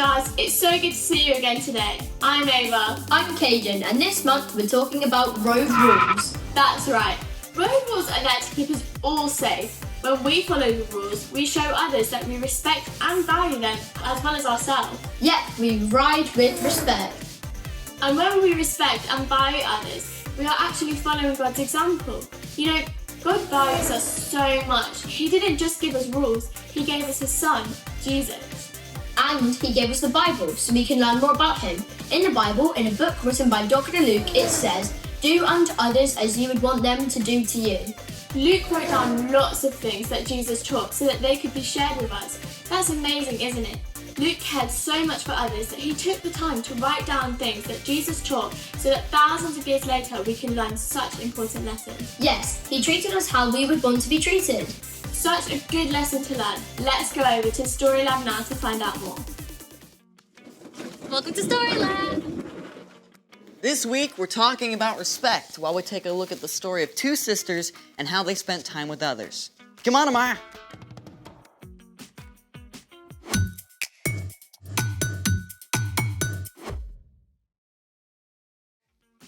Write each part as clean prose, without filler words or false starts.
guys, it's so good to see you again today. I'm Ava. I'm Caden, and this month we're talking about road rules. That's right. Road rules are there to keep us all safe. When we follow the rules, we show others that we respect and value them, as well as ourselves. Yep, we ride with respect. And when we respect and value others, we are actually following God's example. You know, God values us so much. He didn't just give us rules, He gave us His Son, Jesus. And He gave us the Bible, so we can learn more about Him. In the Bible, in a book written by Dr. Luke, it says, "Do unto others as you would want them to do to you." Luke wrote down lots of things that Jesus taught so that they could be shared with us. That's amazing, isn't it? Luke cared so much for others that he took the time to write down things that Jesus taught so that thousands of years later we can learn such important lessons. Yes, He treated us how we would want to be treated. Such a good lesson to learn. Let's go over to Story Lab now to find out more. Welcome to Story Lab! This week, we're talking about respect while we take a look at the story of two sisters and how they spent time with others. Come on, Amaya.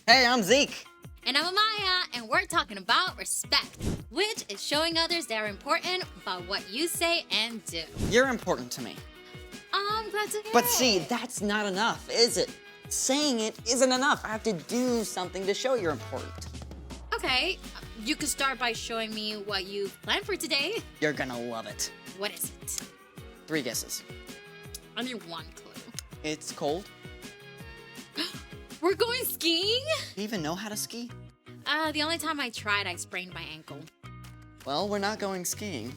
Hey, I'm Zeke. And I'm Amaya, and we're talking about respect, which is showing others they're important by what you say and do. You're important to me. I'm glad to hear But it. see, that's not enough, is it? Saying it isn't enough. I have to do something to show you're important. Okay, you could start by showing me what you planned for today. You're gonna love it. What is it? 3 guesses. I need one clue. It's cold. We're going skiing? Do you even know how to ski? The only time I tried, I sprained my ankle. Well, we're not going skiing.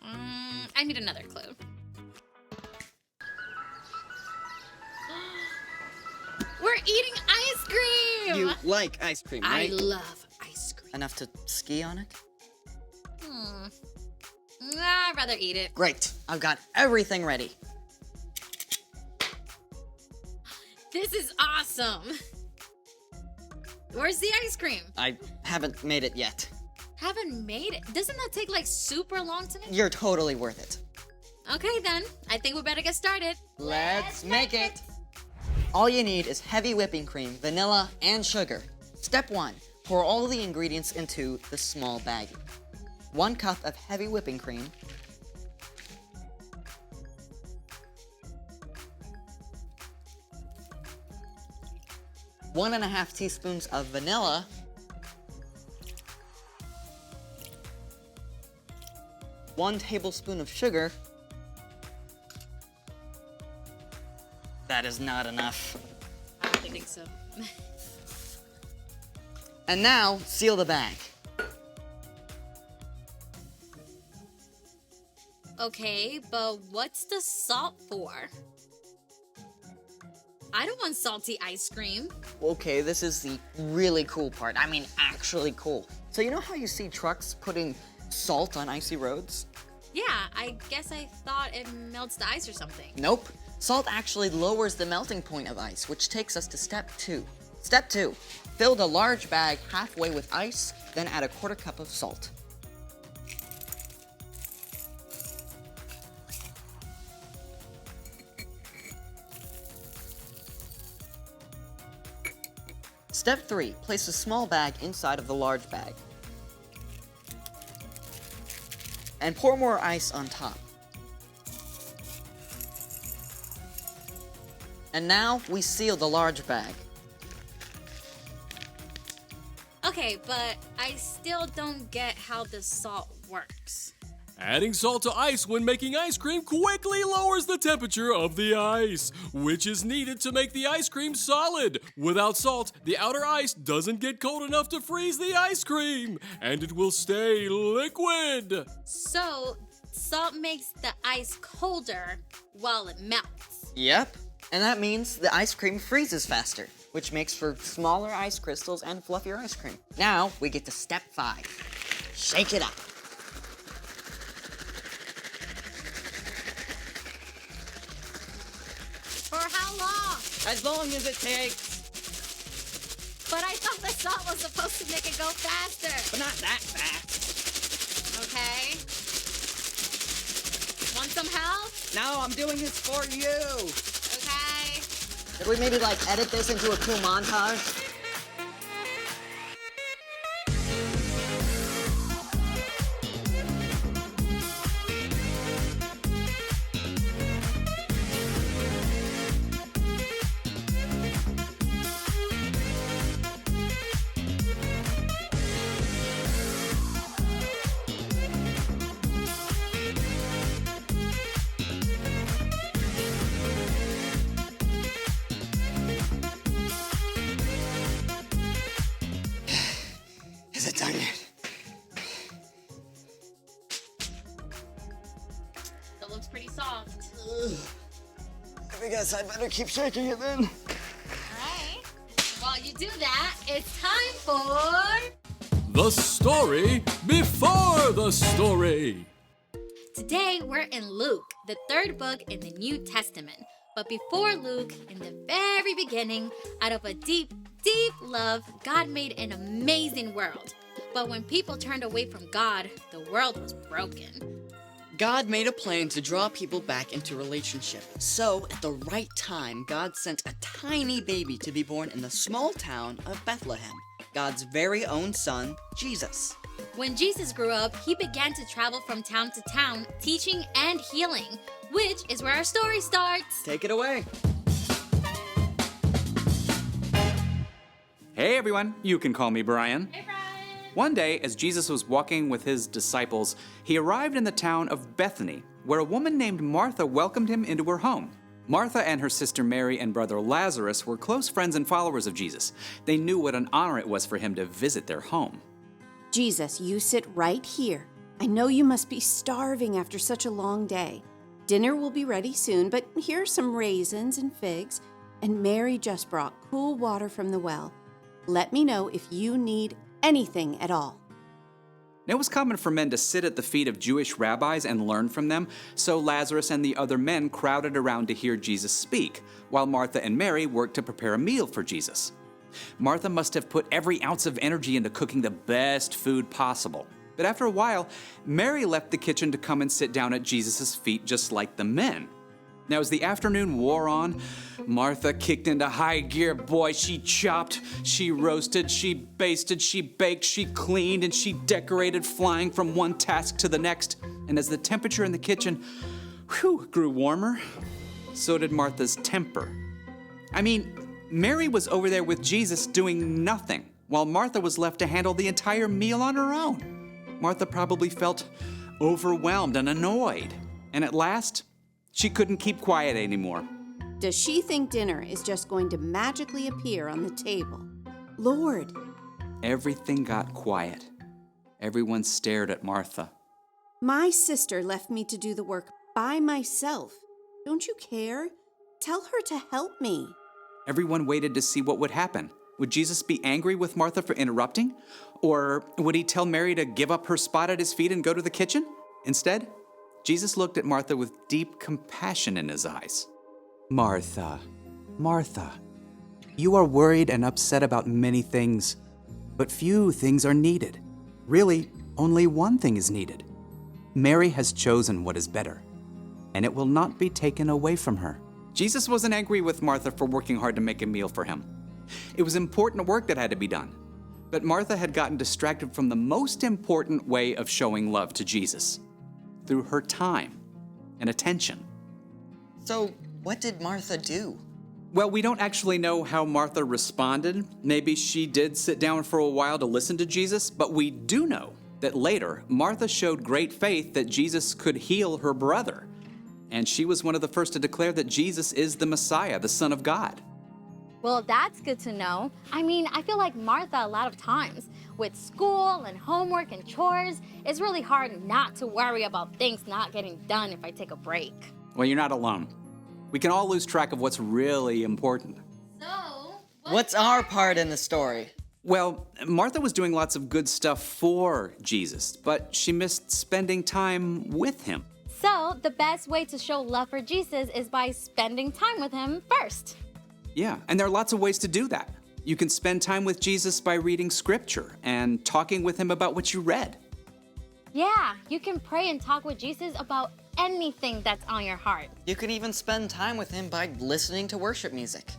I need another clue. We're eating ice cream! You like ice cream, I right? love ice cream. Enough to ski on it? I'd rather eat it. Great. I've got everything ready. This is awesome. Where's the ice cream? I haven't made it yet. Haven't made it? Doesn't that take like super long to make? You're totally worth it. Okay then, I think we better get started. Let's make it! All you need is heavy whipping cream, vanilla, and sugar. Step 1. Pour all the ingredients into the small baggie. 1 cup of heavy whipping cream. 1.5 teaspoons of vanilla. 1 tablespoon of sugar. That is not enough. I don't think so. And now, seal the bag. Okay, but what's the salt for? I don't want salty ice cream. Okay, this is the really cool part. I mean, actually cool. So you know how you see trucks putting salt on icy roads? Yeah, I guess I thought it melts the ice or something. Nope. Salt actually lowers the melting point of ice, which takes us to step 2. Step 2. Fill the large bag halfway with ice, then add 1/4 cup of salt. Step 3. Place a small bag inside of the large bag. And pour more ice on top. And now we seal the large bag. Okay, but I still don't get how the salt works. Adding salt to ice when making ice cream quickly lowers the temperature of the ice, which is needed to make the ice cream solid. Without salt, the outer ice doesn't get cold enough to freeze the ice cream, and it will stay liquid. So, salt makes the ice colder while it melts. Yep. And that means the ice cream freezes faster, which makes for smaller ice crystals and fluffier ice cream. Now we get to step 5. Shake it up. For how long? As long as it takes. But I thought the salt was supposed to make it go faster. But not that fast. Okay. Want some help? No, I'm doing this for you. Okay. Could we maybe edit this into a cool montage? Is it done yet? That looks pretty soft. I guess I better keep shaking it then. Alright. While you do that, it's time for... The story before the story. Today, we're in Luke, the third book in the New Testament. But before Luke, in the very beginning, out of a deep, deep love, God made an amazing world. But when people turned away from God, the world was broken. God made a plan to draw people back into relationship. So, at the right time, God sent a tiny baby to be born in the small town of Bethlehem. God's very own son, Jesus. When Jesus grew up, he began to travel from town to town, teaching and healing, which is where our story starts. Take it away. Hey everyone, you can call me Brian. Hey, Brian. One day, as Jesus was walking with his disciples, he arrived in the town of Bethany, where a woman named Martha welcomed him into her home. Martha and her sister Mary and brother Lazarus were close friends and followers of Jesus. They knew what an honor it was for him to visit their home. Jesus, you sit right here. I know you must be starving after such a long day. Dinner will be ready soon, but here are some raisins and figs, and Mary just brought cool water from the well. Let me know if you need anything at all. It was common for men to sit at the feet of Jewish rabbis and learn from them, so Lazarus and the other men crowded around to hear Jesus speak, while Martha and Mary worked to prepare a meal for Jesus. Martha must have put every ounce of energy into cooking the best food possible. But after a while, Mary left the kitchen to come and sit down at Jesus' feet just like the men. Now, as the afternoon wore on, Martha kicked into high gear. Boy, she chopped, she roasted, she basted, she baked, she cleaned, and she decorated, flying from one task to the next. And as the temperature in the kitchen, grew warmer, so did Martha's temper. I mean, Mary was over there with Jesus doing nothing, while Martha was left to handle the entire meal on her own. Martha probably felt overwhelmed and annoyed. And at last, she couldn't keep quiet anymore. Does she think dinner is just going to magically appear on the table? Lord, Everything got quiet. Everyone stared at Martha. my sister left me to do the work by myself. Don't you care? Tell her to help me. Everyone waited to see what would happen. Would Jesus be angry with Martha for interrupting? Or would he tell Mary to give up her spot at his feet and go to the kitchen? Instead, Jesus looked at Martha with deep compassion in his eyes. Martha, Martha, you are worried and upset about many things, but few things are needed. Really, only one thing is needed. Mary has chosen what is better, and it will not be taken away from her. Jesus wasn't angry with Martha for working hard to make a meal for him. It was important work that had to be done. But Martha had gotten distracted from the most important way of showing love to Jesus, through her time and attention. So, what did Martha do? Well, we don't actually know how Martha responded. Maybe she did sit down for a while to listen to Jesus, but we do know that later, Martha showed great faith that Jesus could heal her brother. And she was one of the first to declare that Jesus is the Messiah, the Son of God. Well, that's good to know. I mean, I feel like Martha a lot of times. With school and homework and chores, it's really hard not to worry about things not getting done if I take a break. Well, you're not alone. We can all lose track of what's really important. So, What's our part in the story? Well, Martha was doing lots of good stuff for Jesus, but she missed spending time with him. So, the best way to show love for Jesus is by spending time with him first. Yeah, and there are lots of ways to do that. You can spend time with Jesus by reading scripture and talking with him about what you read. Yeah, you can pray and talk with Jesus about anything that's on your heart. You can even spend time with him by listening to worship music.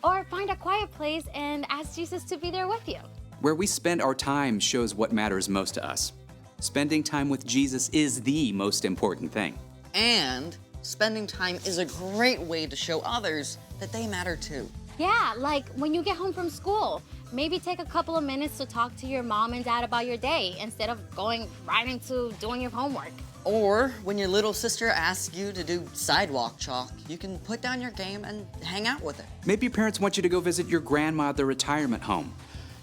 Or find a quiet place and ask Jesus to be there with you. Where we spend our time shows what matters most to us. Spending time with Jesus is the most important thing. And spending time is a great way to show others that they matter too. Yeah, like when you get home from school, maybe take a couple of minutes to talk to your mom and dad about your day instead of going right into doing your homework. Or when your little sister asks you to do sidewalk chalk, you can put down your game and hang out with her. Maybe your parents want you to go visit your grandma at the retirement home.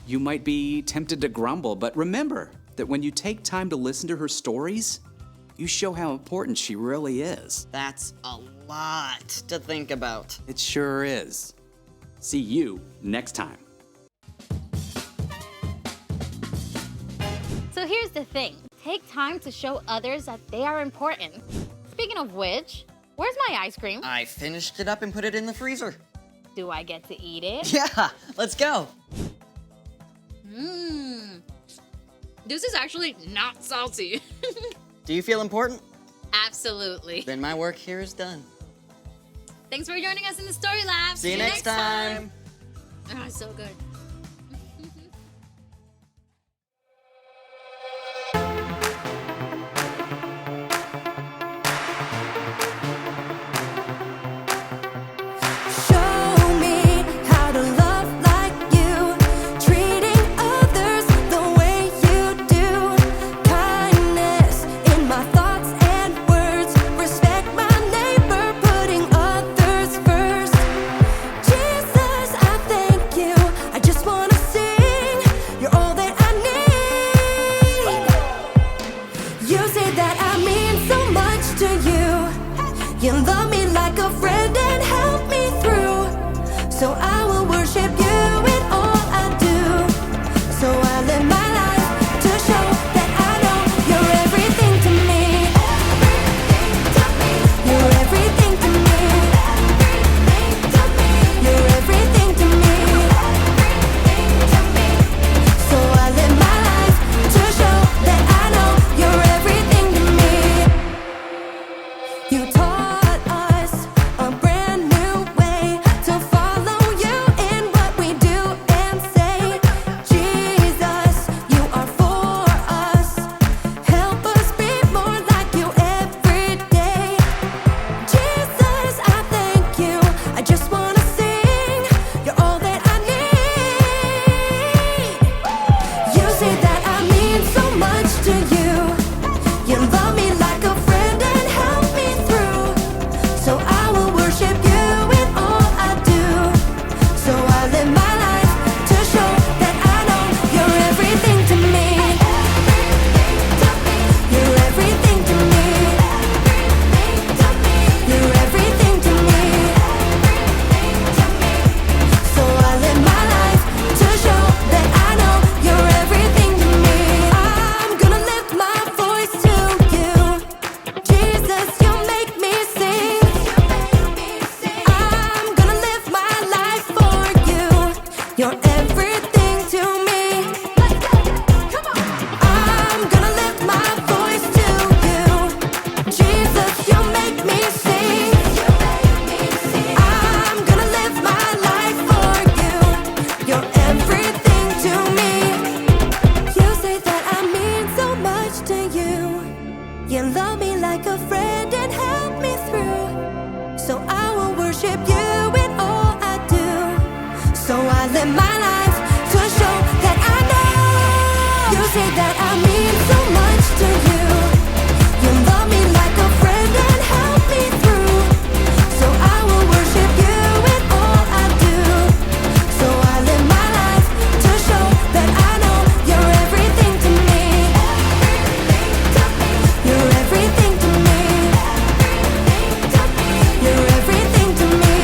You might be tempted to grumble, but remember that when you take time to listen to her stories, you show how important she really is. That's a lot to think about. It sure is. See you next time. So here's the thing. Take time to show others that they are important. Speaking of which, where's my ice cream? I finished it up and put it in the freezer. Do I get to eat it? Yeah, let's go. This is actually not salty. Do you feel important? Absolutely. Then my work here is done. Thanks for joining us in the Story Lab. See you next time. Ah, so good. You love me like a friend and help me through. So I will worship you in all I do. So I live my life to show that I know you're everything to me. You're everything to me. You're everything to me. So I live my life to show that I know you're everything to me. You taught us a brand new way to follow you in what we do and say. Jesus, you are for us. Help us be more like you every day. Jesus, I thank you. I just wanna sing. You're all that I need. You say that I mean so much to you. You love me like a friend and help me through. So I will worship you in all I do. So I live my life to show that I know you're everything to me. You're everything to me. You're everything to me. So I live my life to show that I know you're everything to me. I'm gonna lift my voice to you. Jesus, you make me sing. I'm gonna live my life for you. You're everything to me. I'm gonna lift my voice to you. Jesus, you make me sing. I'm gonna live my life for you. You're everything to me. You say that I mean so much to you. You love me like a friend and help me through. So I will worship you in all I do. So I live my life to show that I know. You say that I mean so much to you. You love me like a friend and help me through. So I will worship you in all I do. So I live my life to show that I know you're everything to me. You're everything to me. You're everything to me.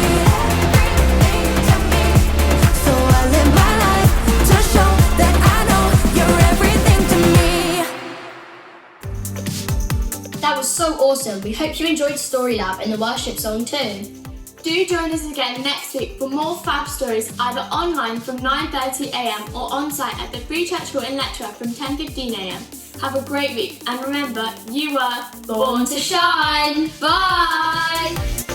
So I live my life to show that I know you're everything to me. That was so awesome. We hope you enjoyed Story Lab and the worship song too. Do join us again next week for more fab stories, either online from 9:30 a.m. or on site at the Free Church Hall in Letchworth from 10:15 a.m. Have a great week, and remember, you were Born to shine. Bye.